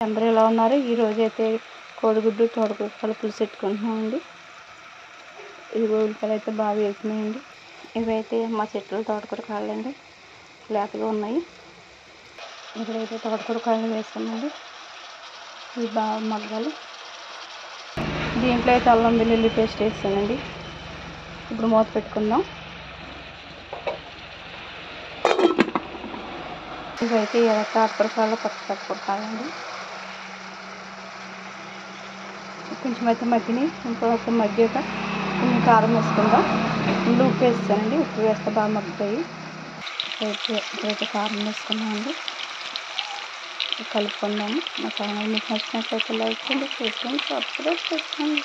అందరూ ఎలా ఉన్నారు? ఈరోజు అయితే కోడిగుడ్డు తోటకూర పులుసు పెట్టుకుంటున్నామండి. ఇదిగో ఉల్లిపాయలు అయితే బాగా వేసినాయండి. ఇవైతే మా చెట్లు తోటకూర కాయలండి, లేతగా ఉన్నాయి. ఇక్కడైతే తోటకూర కాయలు వేస్తున్నాండి. ఇవి బాగా మగ్గాలి. దీంట్లో అయితే అల్లం వెల్లుల్లి పేస్ట్ వేస్తానండి. ఇప్పుడు మూత పెట్టుకుందాం. ఇవైతే తోటకూరకాయలు పచ్చి తోటకూరకాయలండి. కొంచెం అయితే మగ్గినాయి. ఇంకొంచెం మగ్గాక కొంచెం కారం వేసుకుందాం. ముందు ఉప్పు వేస్తానండి. ఉప్పు వేస్తే బాగా మగ్గుతాయి. ఇప్పుడైతే కారం వేసుకున్నామండి. కలుపుకుందాము. మా ఛానల్ మీకు నచ్చినట్లయితే లైక్ చేయండి, షేర్ చేయండి, సబ్స్క్రైబ్ చేసుకోండి.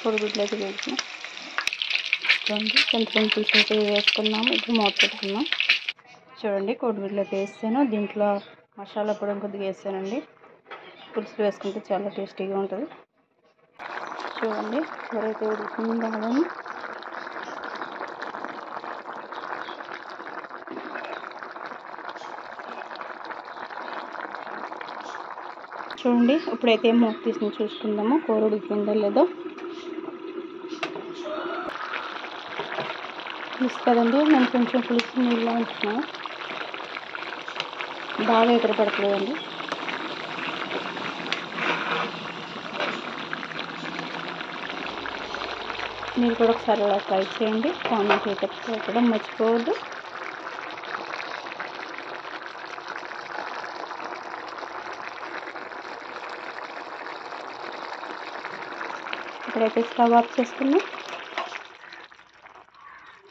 కోడిగుడ్లు అయితే వేసిన చూడండి. చింతపండు పులుసు అయితే వేసుకున్నాము. ఇప్పుడు మూత పెట్టుకున్నాం. చూడండి, కోడిగుడ్లు అయితే వేసాను. దీంట్లో మసాలా పొడి కొద్దిగా వేసానండి. పులుసు వేసుకుంటే చాలా టేస్టీగా ఉంటుంది. చూడండి, కూర అయితే ఉడుకుతుంది బాగాని. చూడండి, ఇప్పుడైతే మూత తీసి చూసుకుందాము కూర ఉడికిందో లేదో. పులుసు కదండి, నేను కొంచెం పులుసు నీళ్ళు ఉంటున్నాను. బాగా ఎదురు పడట్లేదండి. మీరు కూడా ఒకసారి అలా ట్రై చేయండి. కామెంట్ అయితే పెట్టడం మర్చిపోవద్దు. ఇక్కడైతే స్టవ్ ఆఫ్ చేసుకున్నాం.